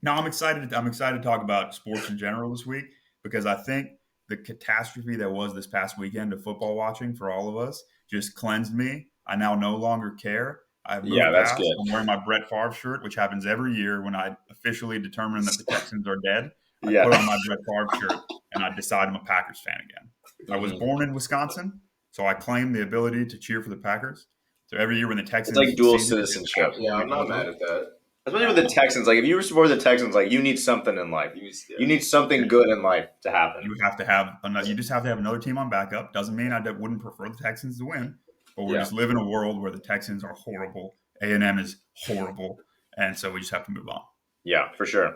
No, I'm excited. I'm excited to talk about sports in general this week because I think the catastrophe that was this past weekend of football watching for all of us just cleansed me. I now no longer care. I've Yeah, moved that's past. good. I'm wearing my Brett Favre shirt, which happens every year when I officially determine that the Texans are dead. I Yeah. put on my Brett Favre shirt and I decide I'm a Packers fan again. I was Mhm. born in Wisconsin, so I claim the ability to cheer for the Packers. So every year when the It's like Texans dual season is just citizenship. Yeah, absolutely I'm not mad over, at that. Especially with the Texans. Like if you were supporting the Texans, like you need something in life. You need something good in life to happen. you have to have another, you just have to have another team on backup. Doesn't mean I wouldn't prefer the Texans to win, but we're Yeah. just living in a world where the Texans are horrible. A&M is horrible, and so we just have to move on. Yeah, for sure.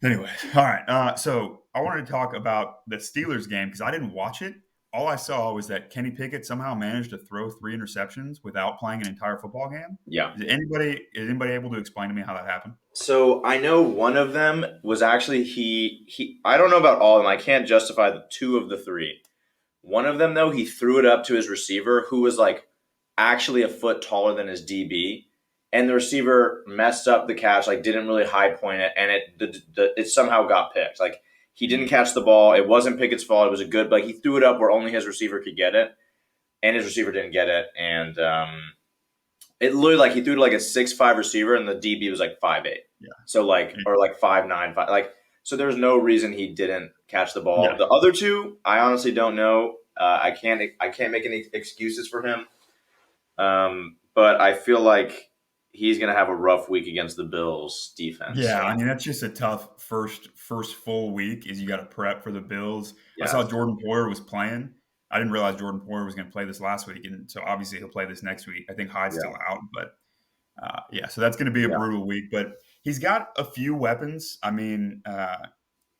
Anyway, all right. So I wanted to talk about the Steelers game because I didn't watch it. All I saw was that Kenny Pickett somehow managed to throw 3 interceptions without playing an entire football game. Yeah. Is anybody able to explain to me how that happened? So I know one of them was actually he I don't know about all of them. I can't justify the two of the three. One of them though, he threw it up to his receiver who was like actually a foot taller than his DB. And the receiver messed up the catch, like didn't really high point it, and it somehow got picked. Like he didn't catch the ball. It wasn't Pickett's fault. It was a good, like he threw it up where only his receiver could get it, and his receiver didn't get it. And it literally like he threw to like a 6'5" receiver, and the DB was like 5'8". Yeah. So like or like 5'9", like so. There's no reason he didn't catch the ball. Yeah. The other two, I honestly don't know. I can't make any excuses for him. But I feel like he's gonna have a rough week against the Bills defense. Yeah, So, I mean that's just a tough first full week. Is you got to prep for the Bills. I yeah, saw Jordan Poyer was playing. I didn't realize Jordan Poyer was going to play this last week, and so obviously he'll play this next week. I think Hyde's yeah, still out, but yeah, so that's going to be a yeah. brutal week. But he's got a few weapons. I mean,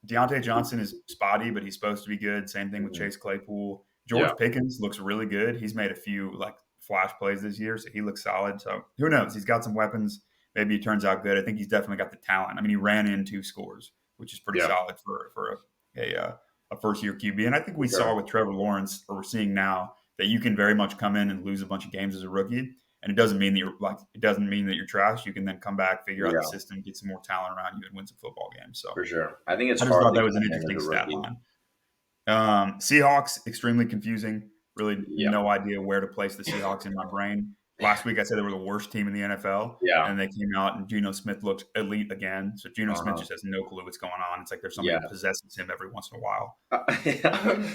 Deontay Johnson is spotty, but he's supposed to be good. Same thing with Mhm. Chase Claypool. Yeah. George Pickens looks really good. He's made a few like flash plays this year, so he looks solid. So who knows? He's got some weapons. Maybe he turns out good. I think he's definitely got the talent. I mean, he ran in 2 scores, which is pretty Yeah, solid for a first year QB. And I think for we saw sure. with Trevor Lawrence, or we're seeing now, that you can very much come in and lose a bunch of games as a rookie. And it doesn't mean that you're trash. You can then come back, figure out the Yeah, system, get some more talent around you, and win some football games. So for sure. I think it's I just hard thought to that was an get him as interesting a stat rookie. line. Seahawks, extremely confusing. Really Yeah, no idea where to place the Seahawks in my brain. Last week I said they were the worst team in the NFL, yeah, and they came out and Geno Smith looked elite again. So Geno Smith uh-huh. just has no clue what's going on. It's like there's somebody Yeah. who possesses him every once in a while. Yeah.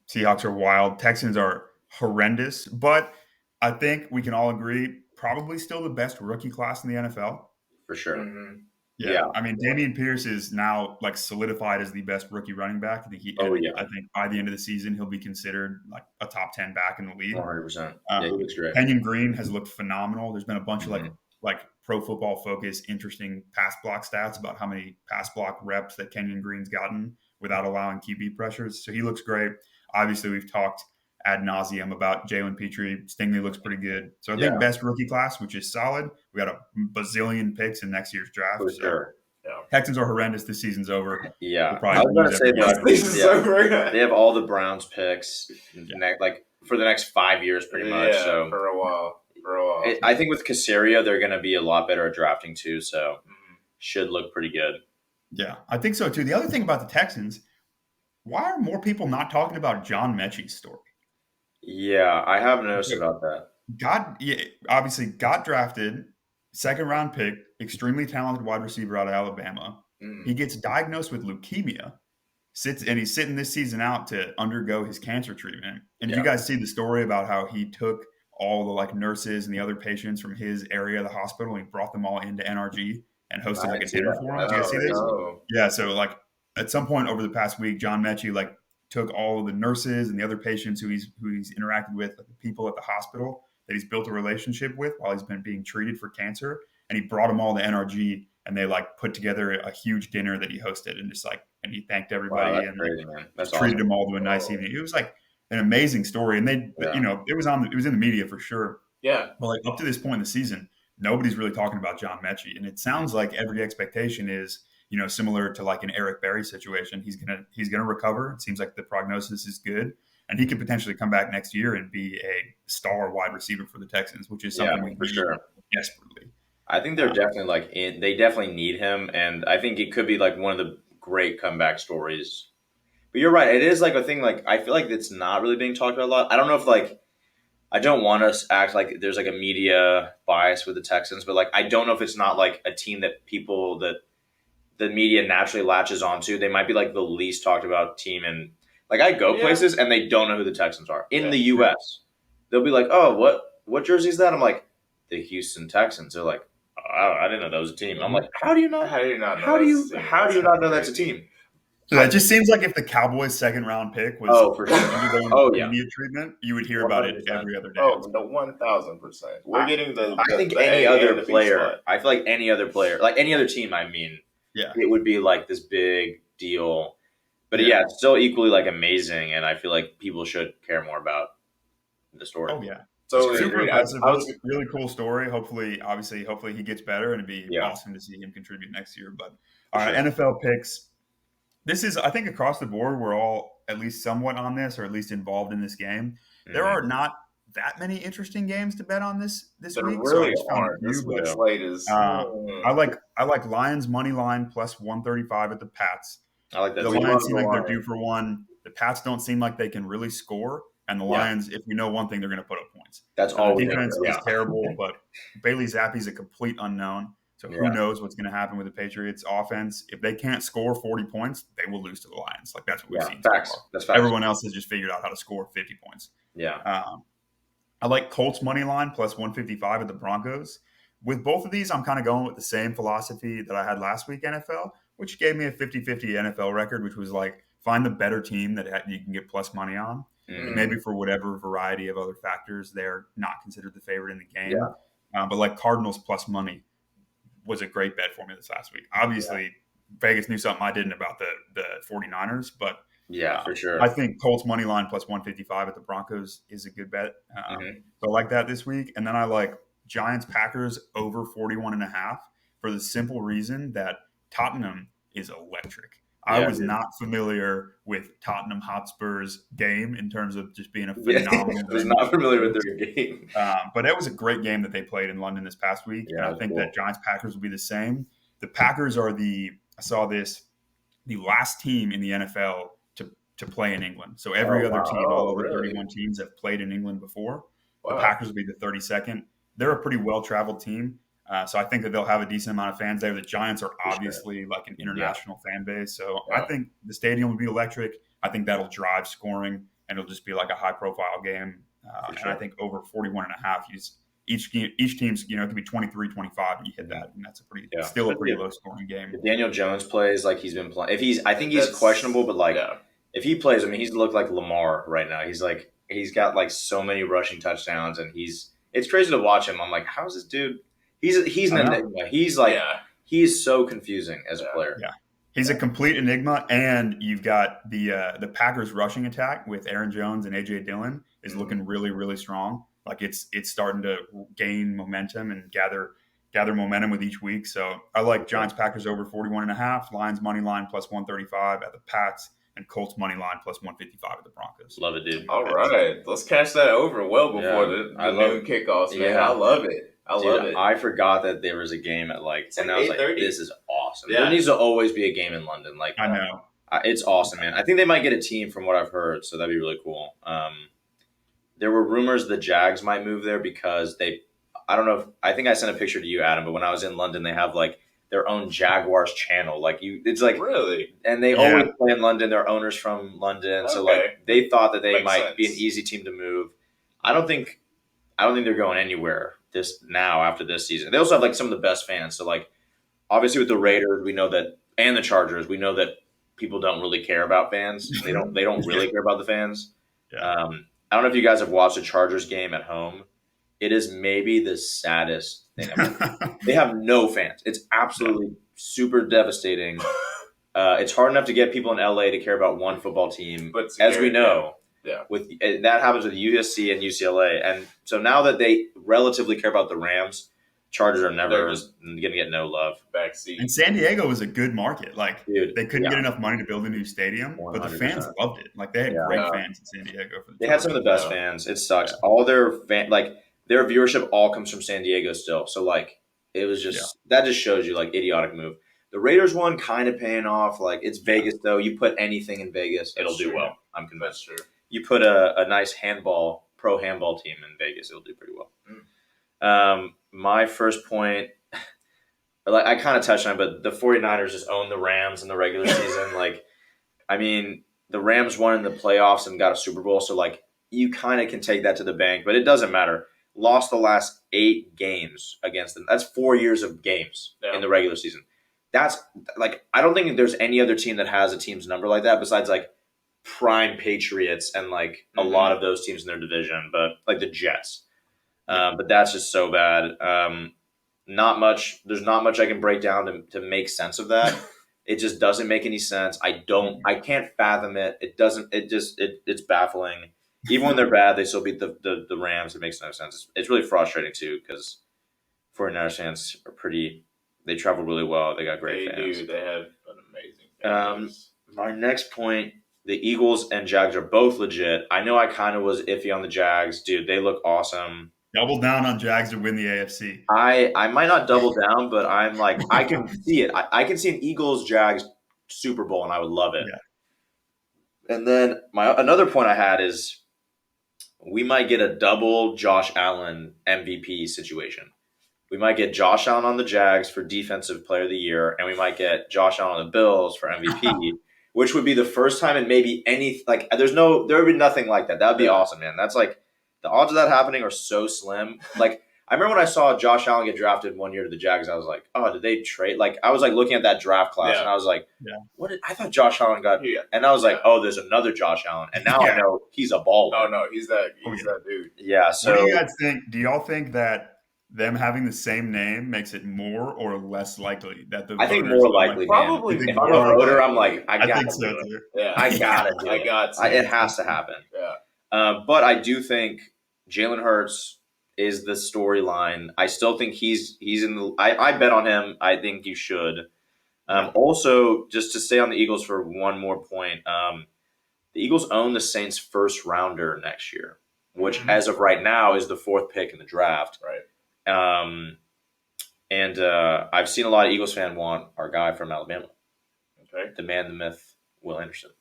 Seahawks are wild. Texans are horrendous, but I think we can all agree probably still the best rookie class in the NFL. For sure. Hmm. Yeah. Yeah, I mean, Dameon Pierce is now like solidified as the best rookie running back. Oh And yeah. I think by the end of the season he'll be considered like a top 10 back in the league. 100%. Yeah, he looks great. Kenyon Green has looked phenomenal. There's been a bunch of Hmm. like Pro Football Focus interesting pass block stats about how many pass block reps that Kenyon Green's gotten without allowing QB pressures. So he looks great. Obviously, we've talked ad nauseum about Jalen Petrie. Stingley looks pretty good. So I think Yeah, best rookie class, which is solid. We got a bazillion picks in next year's for draft. So sure. Yeah. Texans are horrendous. This season's over. We'll Yeah. I probably was lose gonna say every though, wide This receiver. is yeah, so great. they have all the Browns picks, Yeah. like for the next 5 years, pretty much. Yeah, So for a while. For a while. I think with Casario, they're gonna be a lot better at drafting too. So Mhm. should look pretty good. Yeah, I think so too. The other thing about the Texans, why are more people not talking about John Mechie's story? Yeah, I have noticed about that. Yeah, obviously got drafted, second round pick, extremely talented wide receiver out of Alabama. He Mhm. gets diagnosed with leukemia, he's sitting this season out to undergo his cancer treatment. And you Yeah. guys see the story about how he took all the like nurses and the other patients from his area of the hospital and he brought them all into NRG and I hosted like a didn't see dinner that. for them. That's Do you guys see this? crazy. Oh. Yeah, so like at some point over the past week, John Mechie like took all of the nurses and the other patients who he's interacted with, like the people at the hospital that he's built a relationship with while he's been being treated for cancer, and he brought them all to NRG and they like put together a huge dinner that he hosted and just like and he thanked Wow, everybody that's and like crazy, man. just That's treated awesome. them all to a nice Oh. evening. It was like an amazing story, and Yeah. it was in the media for sure. Yeah. But like up to this point in the season, nobody's really talking about John Mechie, and it sounds like every expectation is similar to like an Eric Berry situation. He's gonna recover. It seems like the prognosis is good, and he could potentially come back next year and be a star wide receiver for the Texans, which is Yeah, something we for need sure. desperately. I think they're definitely like they definitely need him, and I think it could be like one of the great comeback stories. But you're right, it is like a thing. Like I feel like it's not really being talked about a lot. I don't know if like I don't want to act like there's like a media bias with the Texans, but like I don't know if it's not like a team that people that the media naturally latches onto. They might be like the least talked about team, and like I go places and they don't know who the Texans are in the U.S. They'll be like, "Oh, what jersey is that?" I'm like, "The Houston Texans." They're like, "Oh, I didn't know that was a team." I'm like, "How do you not? How do you not know How do that's you a team? how do you not know that's a team?" It just seems like if the Cowboys' second round pick was Oh, for sure. undergoing Oh yeah, media treatment, you would hear about it 100%. every other day. Oh, no, 1,000%. We're getting the. I think the any A other and the B player. slot. I feel like any other player, like any other team. I mean, Yeah. it would be like this big deal. But Yeah. yeah, it's still equally like amazing, and I feel like people should care more about the story. Oh yeah. Totally Super agree. impressive. I was Really cool story. Hopefully he gets better, and it'd be Yeah. awesome to see him contribute next year. But For sure. NFL picks. This is, I think, across the board, we're all at least somewhat on this, or at least involved in this game. There Mhm. are not that many interesting games to bet on this there week, so I really just found a aren't. This few. week's But slate is. I like Lions money line plus 135 at the Pats. I like that. The We Lions love seem the like they're Lions. due for one. The Pats don't seem like they can really score, and the Yeah. Lions, if we know one thing, they're going to put up points. That's So all the we defense know. is Yeah. terrible, but Bailey Zappi's a complete unknown. So who Yeah. knows what's going to happen with the Patriots offense? If they can't score 40 points, they will lose to the Lions. Like that's what we've Yeah. seen so Facts. far. That's facts. Everyone else has just figured out how to score 50 points. Yeah. I like Colts money line plus 155 at the Broncos. With both of these, I'm kind of going with the same philosophy that I had last week NFL, which gave me a 50-50 NFL record, which was like find the better team that you can get plus money on. Mhm. And maybe for whatever variety of other factors, they're not considered the favorite in the game. Yeah. But like Cardinals plus money was a great bet for me this last week. Obviously, Vegas knew something I didn't about the 49ers, but Yeah, for sure. I think Colts money line plus 155 at the Broncos is a good bet. Mhm. So I like that this week. And then I like Giants Packers over 41.5 for the simple reason that Tottenham is electric. I was not familiar with Tottenham Hotspur's game in terms of just being a phenomenal I was game. not familiar with their game. But it was a great game that they played in London this past week. Yeah, and I that's think cool. that Giants Packers will be the same. The Packers are the last team in the NFL to play in England. So every other team, all over 31 teams, have played in England before. The Packers will be the 32nd. They're a pretty well-traveled team. So I think that they'll have a decent amount of fans there. The Giants are obviously like an international fan base. So I think the stadium will be electric. I think that'll drive scoring, and it'll just be like a high-profile game. And I think over 41.5, each team's, it could be 23-25, and you hit that, and that's still a pretty low-scoring game. If Daniel Jones plays like he's been playing, I think he's questionable, but like if he plays, I mean, he's looked like Lamar right now. He's got like so many rushing touchdowns, and it's crazy to watch him. I'm like, how's this dude? He's an enigma. He's so confusing as a player. Yeah. He's a complete enigma, and you've got the Packers rushing attack with Aaron Jones and A.J. Dillon is looking really, really strong. Like it's starting to gain momentum and gather momentum with each week. So I like Giants Packers over 41.5, Lions money line plus 135 at the Pats, and Colts money line plus 155 at the Broncos. Love it, dude. All right, let's catch that over well before the noon kickoffs, man. I love it. I love it. I forgot that there was a game at and I was like, this is awesome. Yeah. There needs to always be a game in London. Like I know. It's awesome, man. I think they might get a team from what I've heard, so that'd be really cool. There were rumors the Jags might move there because I don't know I think I sent a picture to you, Adam, but when I was in London, they have like their own Jaguars channel. Like it's like really, and they always play in London. Their owners from London, so like they thought that they might be an easy team to move. I don't think they're going anywhere after this season. They also have like some of the best fans. So like obviously with the Raiders, we know that, and the Chargers, we know that people don't really care about fans. They don't really care about the fans. Yeah. I don't know if you guys have watched a Chargers game at home. It is maybe the saddest thing ever. They have no fans. It's absolutely super devastating. It's hard enough to get people in LA to care about one football team, but as we know, with that happens with USC and UCLA. And so now that they relatively care about the Rams, Chargers are never just going to get no love. Backseat. And San Diego was a good market. Like, dude, they couldn't get enough money to build a new stadium, 100%. But the fans loved it. Like, they had great fans in San Diego. They had some of the best fans. It sucks. All their their viewership all comes from San Diego still. So like it was just that just shows you like idiotic move. The Raiders one kind of paying off. Like it's Vegas though. You put anything in Vegas, it'll do well. I'm convinced. That's true. You put a nice pro handball team in Vegas, it'll do pretty well. My first point, like I kind of touched on it, but the 49ers just own the Rams in the regular season. Like, I mean, the Rams won in the playoffs and got a Super Bowl, so like you kind of can take that to the bank, but it doesn't matter. Lost the last 8 games against them. That's 4 years of games in the regular season. That's like I don't think there's any other team that has a team's number like that besides like prime Patriots and like a lot of those teams in their division, but like the Jets. But that's just so bad. Not much. There's not much I can break down to make sense of that. It just doesn't make any sense. I can't fathom it. It doesn't. It's baffling. Even when they're bad, they still beat the Rams. It makes no sense. It's really frustrating too because 49ers fans are pretty. They travel really well. They got great fans. They have an amazing fans. My next point, the Eagles and Jags are both legit. I know I kind of was iffy on the Jags. Dude, they look awesome. Double down on Jags to win the AFC. I might not double down, but I'm like, I can see it. I can see an Eagles-Jags Super Bowl, and I would love it. Yeah. And then another point I had is we might get a double Josh Allen MVP situation. We might get Josh Allen on the Jags for Defensive Player of the Year, and we might get Josh Allen on the Bills for MVP, which would be the first time in maybe any – like there would be nothing like that. That would be awesome, man. That's like the odds of that happening are so slim. Like I remember when I saw Josh Allen get drafted 1 year to the Jags, I was like, oh, did they trade? Like I was like looking at that draft class, and I was like, I thought Josh Allen got here. And I was like, oh, there's another Josh Allen. And now I know he's a baller. Oh, no, he's that dude. Yeah, so what do you guys think? Do y'all think that them having the same name makes it more or less likely that the I think more likely. Probably. If I'm a voter, I'm like, I think so too. Yeah. I gotta do it. It has to happen. Yeah. But I do think Jalen Hurts is the storyline. I still think he's in the. I bet on him. I think you should. Also, just to stay on the Eagles for one more point, the Eagles own the Saints' first rounder next year, which as of right now is the 4th pick in the draft. Right. And I've seen a lot of Eagles fans want our guy from Alabama. Okay. The man, the myth, Will Anderson.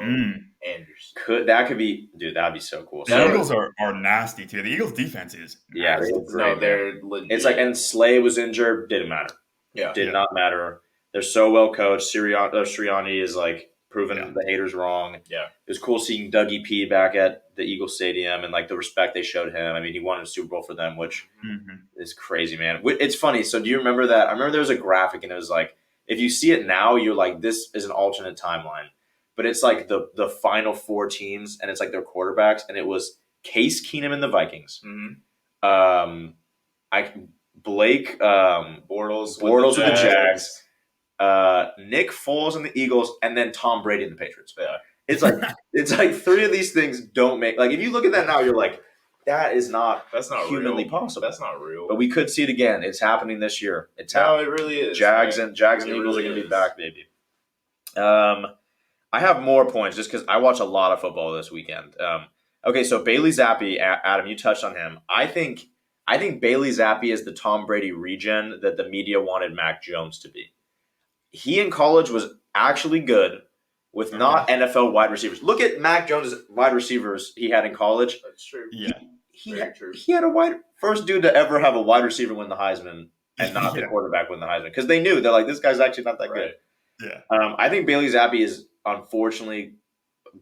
Anderson. That could be, dude, that'd be so cool. The Eagles are nasty too. The Eagles defense is nasty. They're legit. It's like, and Slay was injured, didn't matter. Yeah. Did not matter. They're so well coached. Sirianni is like proving the haters wrong. Yeah. It was cool seeing Dougie P back at the Eagles Stadium and like the respect they showed him. I mean, he won a Super Bowl for them, which is crazy, man. It's funny. So do you remember that? I remember there was a graphic and it was like, if you see it now, you're like, this is an alternate timeline. But it's like the final 4 teams and it's like their quarterbacks. And it was Case Keenum in the Vikings. Blake Bortles with the Jags. Nick Foles and the Eagles, and then Tom Brady and the Patriots. Yeah. It's like 3 of these things don't make like if you look at that now, you're like, that's not humanly possible. That's not real. But we could see it again. It's happening this year. It's happening. It really is. Jags and Eagles are gonna be back, baby. I have more points just because I watch a lot of football this weekend. Okay, so Bailey Zappi, Adam, you touched on him. I think Bailey Zappi is the Tom Brady regen that the media wanted Mac Jones to be. He in college was actually good with not NFL wide receivers. Look at Mac Jones' wide receivers he had in college. That's true. Yeah. He had first dude to ever have a wide receiver win the Heisman and not the quarterback win the Heisman. Because they knew, they're like, this guy's actually not that good. Yeah. I think Bailey Zappi is unfortunately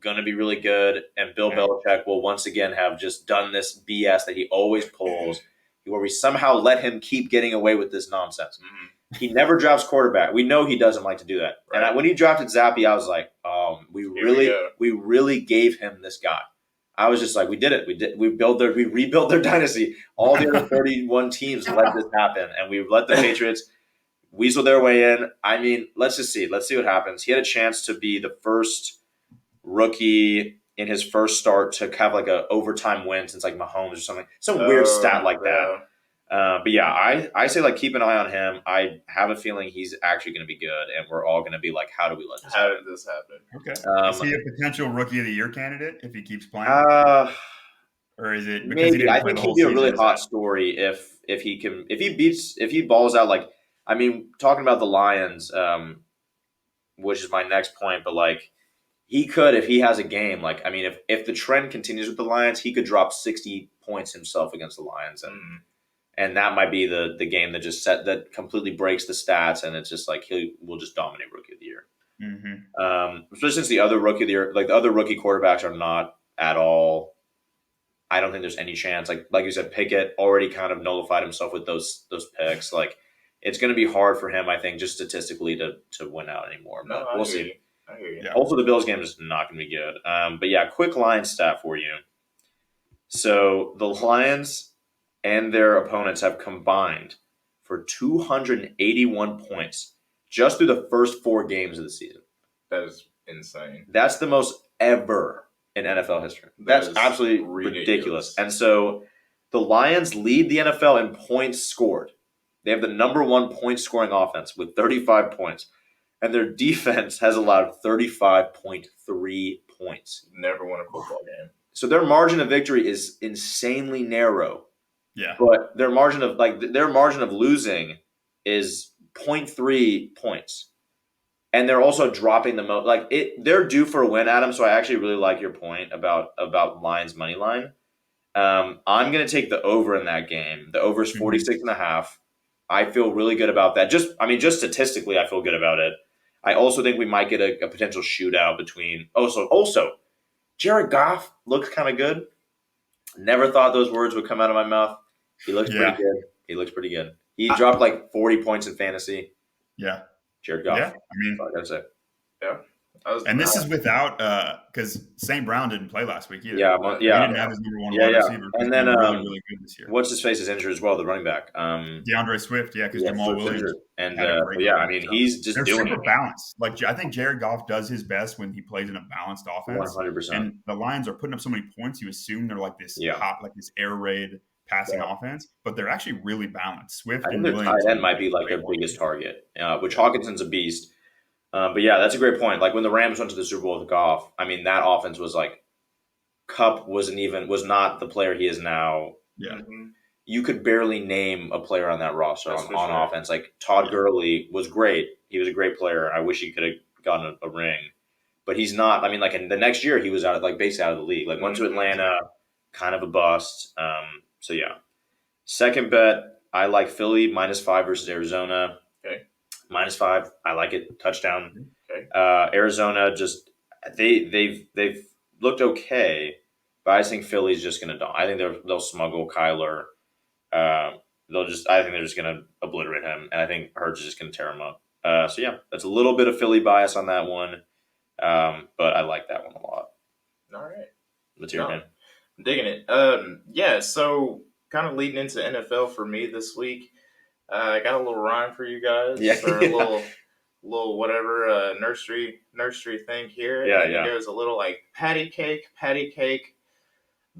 going to be really good. And Bill Belichick will once again have just done this BS that he always pulls where we somehow let him keep getting away with this nonsense. He never drafts quarterback. We know he doesn't like to do that. Right. And when he drafted Zappi, I was like, we really gave him this guy. I was just like, we did it. We rebuilt their dynasty. All the other 31 teams let this happen, and we let the Patriots weasel their way in. I mean, let's just see. Let's see what happens. He had a chance to be the first rookie in his first start to have like a overtime win since like Mahomes or something. Some weird stat like that. But yeah, I say like keep an eye on him. I have a feeling he's actually going to be good, and we're all going to be like, how do we let this happen? How did this happen? Okay. Is he a potential Rookie of the Year candidate if he keeps playing? or is it because he Maybe didn't I play think the he'd whole be a really season? hot story if he balls out like I mean talking about the Lions, which is my next point, but like he could if he has a game like I mean if the trend continues with the Lions, he could drop 60 points himself against the Lions and that might be the game that completely breaks the stats and it's just like he will just dominate Rookie of the Year. Especially since the other Rookie of the Year, like the other rookie quarterbacks are not at all. I don't think there's any chance. Like you said, Pickett already kind of nullified himself with those picks. Like it's going to be hard for him, I think, just statistically to win out anymore. But we'll see. I hear you. Yeah. Also, the Bills game is not going to be good. But yeah, quick Lions stat for you. So the Lions and their opponents have combined for 281 points just through the first 4 games of the season. That is insane. That's the most ever in NFL history. That's absolutely ridiculous. And so the Lions lead the NFL in points scored. They have the number 1 point scoring offense with 35 points. And their defense has allowed 35.3 points. Never won a football game. So their margin of victory is insanely narrow. Yeah. But their margin of losing is 0.3 points. And they're also dropping the most. Like they're due for a win, Adam. So I actually really like your point about Lions money line. I'm going to take the over in that game. The over is 46.5. I feel really good about that. Just statistically, I feel good about it. I also think we might get a potential shootout between. Also, Jared Goff looks kind of good. Never thought those words would come out of my mouth. He looks pretty good. He dropped like 40 points in fantasy. Yeah. Jared Goff. Yeah. I mean, I gotta say. Yeah. And this is without because St. Brown didn't play last week either. Yeah. He didn't have his number 1 wide receiver. And then really good this year. What's his face is injured as well, the running back. DeAndre Swift, because Jamal Williams injured. And I mean he's just they're doing super it. balanced. Like I think Jared Goff does his best when he plays in a balanced offense. 100%. And the Lions are putting up so many points, you assume they're like this this air raid passing offense, but they're actually really balanced. Swift I think and their Williams tight end might be like their biggest target, which Hawkinson's a beast. But yeah, that's a great point. Like when the Rams went to the Super Bowl with Goff, I mean that offense was like Kupp was not the player he is now. Yeah. You could barely name a player on that roster on offense. Like Todd Gurley was great. He was a great player. I wish he could have gotten a ring, but he's not. I mean, like in the next year, he was basically out of the league. Like went to Atlanta, kind of a bust. So yeah, second bet. I like Philly -5 versus Arizona. Okay. -5. I like it. Touchdown. Okay. Arizona just they've looked okay, but I just think Philly's just going to die. I think they'll smuggle Kyler. I think they're just going to obliterate him, and I think Hurts is just going to tear him up. So yeah, that's a little bit of Philly bias on that one, but I like that one a lot. All right, Let's hear it. I'm digging it. Yeah. So kind of leading into NFL for me this week. I got a little rhyme for you guys. Yeah. Or a little whatever nursery thing here. Yeah, and it goes a little like patty cake.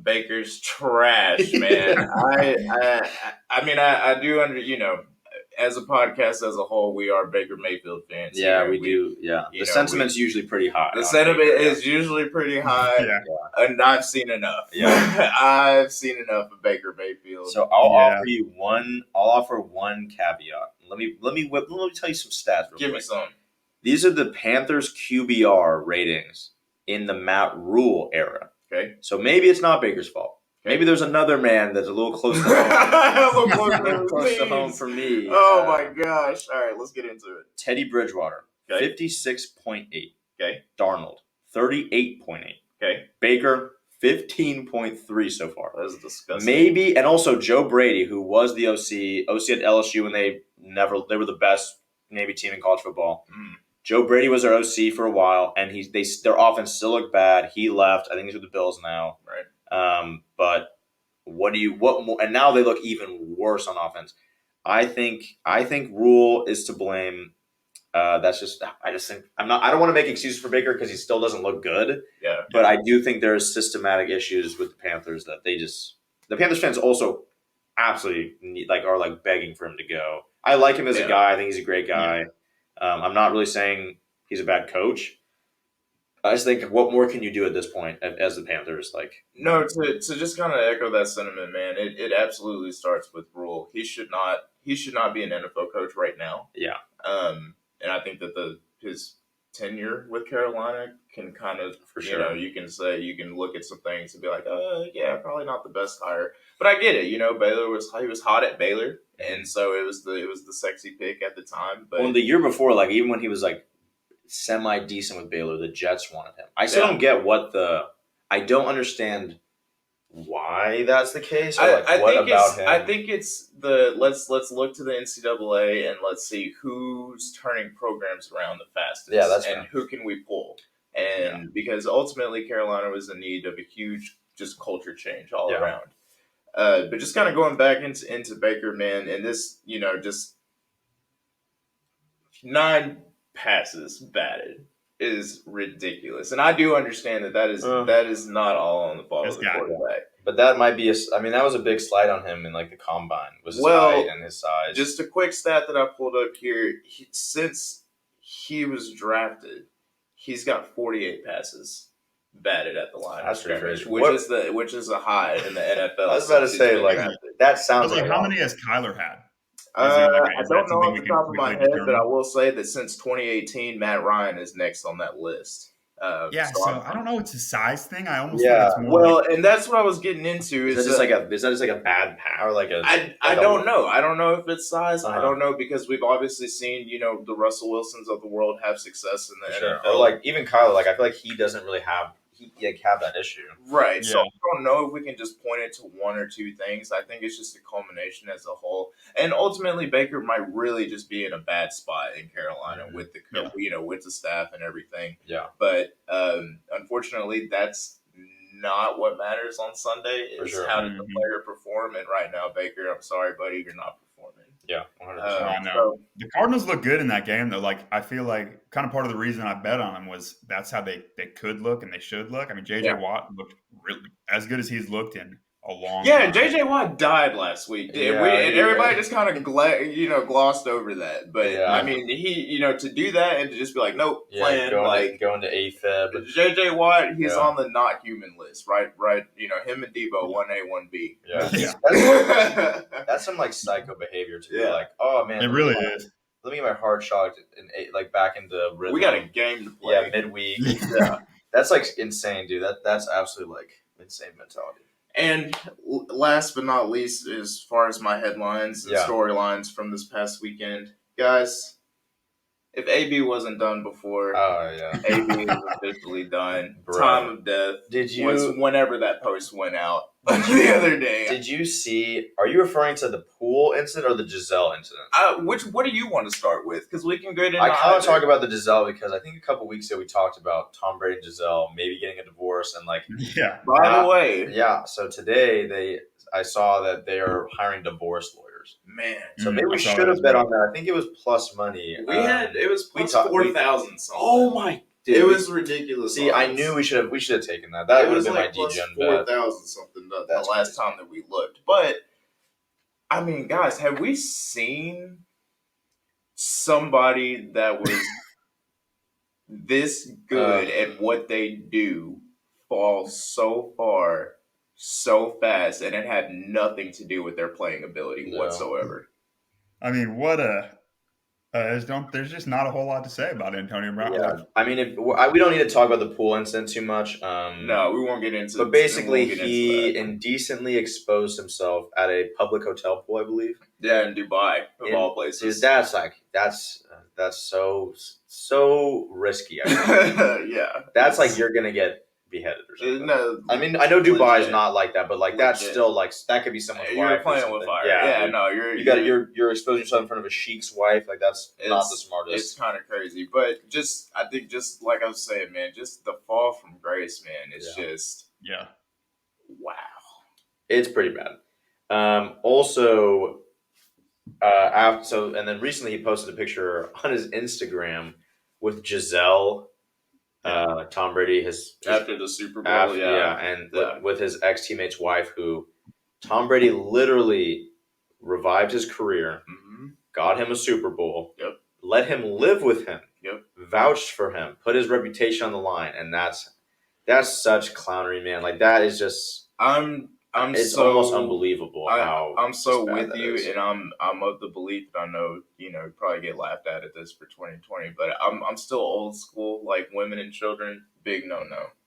Baker's trash, man. I mean, I do as a podcast as a whole, we are Baker Mayfield fans. Yeah, we do. Yeah, the sentiment's usually pretty high. The sentiment is usually pretty high, and I've seen enough. Yeah, I've seen enough of Baker Mayfield. So I'll offer you one. I'll offer one caveat. Let me tell you some stats. Give me some. These are the Panthers QBR ratings in the Matt Rule era. Okay. So maybe it's not Baker's fault. Okay. Maybe there's another man that's a little close to home. Close to home for me. Oh my gosh. All right, let's get into it. Teddy Bridgewater, 56.8. Okay. Darnold, 38.8. Okay. Baker, 15.3 so far. That's disgusting. Maybe, and also Joe Brady, who was the OC at LSU when they were the best maybe team in college football. Joe Brady was their OC for a while, and their offense still looked bad. He left. I think he's with the Bills now. Right. But what more? And now they look even worse on offense. I think Rule is to blame. I don't want to make excuses for Baker because he still doesn't look good. Yeah. But I do think there's systematic issues with the Panthers that the Panthers fans also absolutely are begging for him to go. I like him as a guy. I think he's a great guy. I'm not really saying he's a bad coach. I just think, what more can you do at this point as the Panthers? Like, No, to just kind of echo that sentiment, man. It absolutely starts with Rule. He should not be an NFL coach right now. yeah, And I think that his tenure with Carolina can kind of, for you sure. know, you can look at some things and be like, yeah, probably not the best hire. But I get it. You know, he was hot at Baylor, and so it was the sexy pick at the time. But Well, the year before, like even when he was like semi decent with Baylor, the Jets wanted him. I still don't get I don't understand why that's the case. Or like, what about him? I think it's let's look to the NCAA and let's see who's turning programs around the fastest. Yeah, that's and fair. who can we pull. And because ultimately Carolina was in need of a huge just culture change all around. But just kind of going back into Baker, man, and this, you know, just 9 passes batted is ridiculous. And I do understand that is not all on the fault of the quarterback. But that might be that was a big slide on him in like the combine, was his height and his size. Just a quick stat that I pulled up here. Since he was drafted, he's got 48 passes batted at the line of scrimmage, which is a high in the NFL. I was about to say, like, that sounds like how many has Kyler had? I don't know off the top of my head, but I will say that since 2018, Matt Ryan is next on that list. So I don't know. It's a size thing. I almost think it's more. And that's what I was getting into. Is that just like a bad pass or like a? I don't know. I don't know if it's size. I don't know because we've obviously seen the Russell Wilsons of the world have success in the NFL. Or like even Kyler. Like I feel like he doesn't really have that issue. Right. Yeah. So I don't know if we can just point it to one or two things. I think it's just a culmination as a whole. And ultimately Baker might really just be in a bad spot in Carolina with the staff and everything. Yeah. But unfortunately that's not what matters on Sunday. It's how did the player perform, and right now, Baker, I'm sorry, buddy, you're not performing. Yeah, 100%. I know. The Cardinals look good in that game, though. Like, I feel like kind of part of the reason I bet on them was that's how they could look and they should look. I mean, J.J. Watt looked really as good as he's looked in a long time. J.J. Watt died last week. Everybody just kind of glossed over that. But, I mean, he, to do that and to just be like, nope, playing. Going to AFib. J.J. Watt, he's on the not human list, right? Him and Debo, 1A, 1B. Yeah. That's some, like, psycho behavior to be like, oh, man. It really is. Let me get my heart shocked back into rhythm. We got a game to play. Yeah, midweek. That's, like, insane, dude. That's absolutely, like, insane mentality. And last but not least, as far as my headlines and storylines from this past weekend, guys, if AB wasn't done before, AB is officially done. Bro. Time of death was whenever that post went out the other day. Did you see? Are you referring to the pool incident or the Giselle incident? What do you want to start with? Because we can go into. I kind of talk about the Giselle because I think a couple weeks ago we talked about Tom Brady and Giselle maybe getting a divorce and like. Yeah. By the way. Yeah. So today I saw that they are hiring divorce lawyers. Man. So maybe we should have bet on that. I think it was plus money. It was plus 4,000 something. Oh my. Dude, it was ridiculous. See, I knew we should have taken that. That would have been my DGen bet. 4,000 something the last time that we looked. But I mean, guys, have we seen somebody that was this good at what they do fall so far so fast, and it had nothing to do with their playing ability whatsoever? I mean, there's just not a whole lot to say about Antonio Brown. Yeah. I mean, we don't need to talk about the pool incident too much. No, we won't get into. But basically, he indecently exposed himself at a public hotel pool, I believe. Yeah, in Dubai, of all places. Dude, that's so risky. Yeah, that's like you're gonna get beheaded or something. No, I mean, I know Dubai is not like that, but like that's still like that could be someone's wife. You're playing with fire. Yeah, no, you're exposing yourself in front of a sheik's wife. Like that's not the smartest. It's kind of crazy, but I think like I was saying, man, just the fall from grace, man. It's just wow. It's pretty bad. Also, and then recently he posted a picture on his Instagram with Giselle. Tom Brady after the Super Bowl, with his ex-teammate's wife, who Tom Brady literally revived his career, got him a Super Bowl, let him live with him vouched for him, put his reputation on the line, and that's such clownery, man. Like that is just it's almost unbelievable how I'm so bad with that you, is. and I'm of the belief that I know you probably get laughed at this for 2020, but I'm still old school. Like women and children, big no.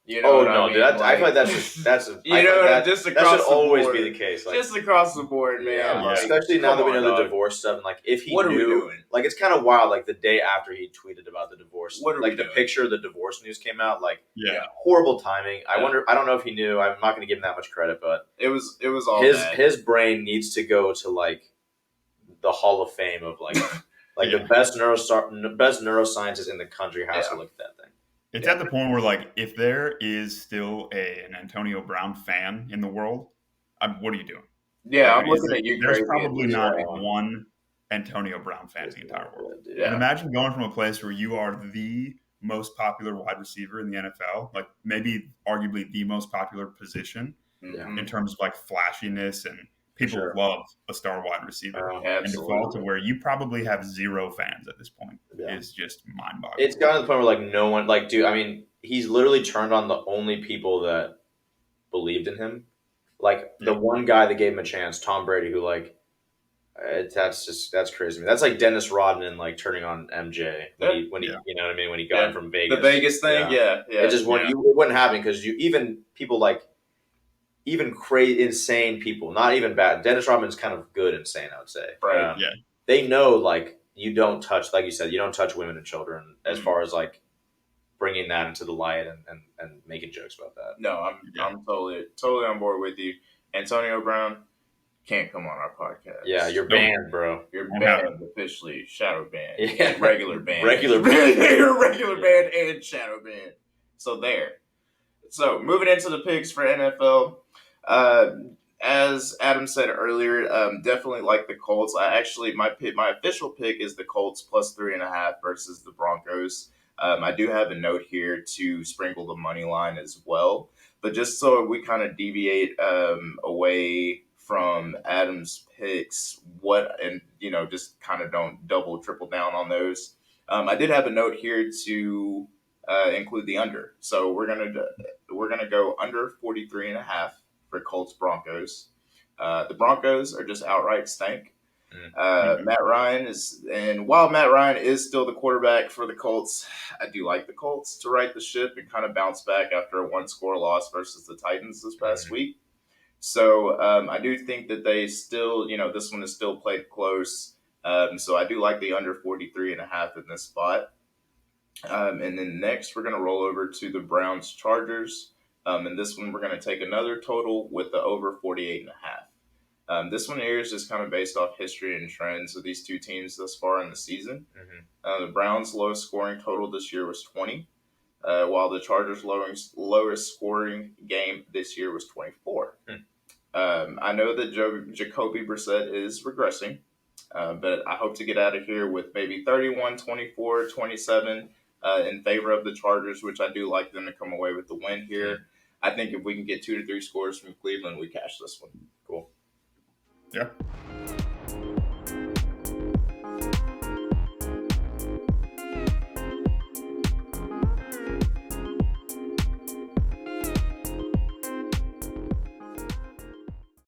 You know what I mean? Dude, I feel like that's you know that, just that across should the always board, be the case. Like, just across the board, man. Yeah, Like, especially now that we know dog. the divorce stuff. And like, if he what knew, are we doing? like, it's kind of wild. Like the day after he tweeted about the divorce, What are like we the doing? picture of the divorce news came out. Like, Yeah. horrible timing. I wonder. I don't know if he knew. I'm not going to give him that much credit, but it was all his brain needs to go to like the Hall of Fame of like the best neuroscientist in the country has to look at that thing. It's at the point where, like, if there is still an Antonio Brown fan in the world, what are you doing? Yeah, like, I'm looking at you. There's crazy probably not one Antonio Brown fan in the entire world. Yeah. And imagine going from a place where you are the most popular wide receiver in the NFL, like maybe arguably the most popular position in terms of like flashiness, and people love a star wide receiver. And to fall to where you probably have zero fans at this point is just mind-boggling. It's gotten to the point where like no one, like, dude, I mean, he's literally turned on the only people that believed in him. Like the one guy that gave him a chance, Tom Brady, who like that's crazy to me. That's like Dennis Rodman like turning on MJ when he you know what I mean, when he got him from Vegas. The Vegas thing, It just it wouldn't happen because even people like crazy insane people, not even bad. Dennis Rodman's kind of good insane, I would say. Right. They know like you don't touch, like you said, you don't touch women and children as far as like bringing that into the light and making jokes about that. No, I'm totally on board with you. Antonio Brown can't come on our podcast. Yeah, you're banned, bro. You're banned officially. Shadow banned. Yeah. Regular banned. Regular banned. You're regular banned and shadow banned. So there. So moving into the picks for NFL. As Adam said earlier, definitely like the Colts. My official pick is the Colts plus 3.5 versus the Broncos. I do have a note here to sprinkle the money line as well, but just so we kind of deviate away from Adam's picks, just kind of don't double, triple down on those. I did have a note here to include the under. So we're gonna go under 43.5 for Colts Broncos. The Broncos are just outright stank. Matt Ryan while Matt Ryan is still the quarterback for the Colts, I do like the Colts to right the ship and kind of bounce back after a 1-score loss versus the Titans this past week. So I do think that they still, this one is still played close. So I do like the under 43.5 in this spot. And then next we're going to roll over to the Browns Chargers. And this one we're going to take another total with the over 48.5. This one here is just kind of based off history and trends of these two teams thus far in the season. The Browns' lowest scoring total this year was 20, while the Chargers' lowest scoring game this year was 24. I know that Jacoby Brissett is regressing, but I hope to get out of here with maybe 31, 24, 27 in favor of the Chargers, which I do like them to come away with the win here. I think if we can get 2 to 3 scores from Cleveland, we cash this one. Cool. Yeah.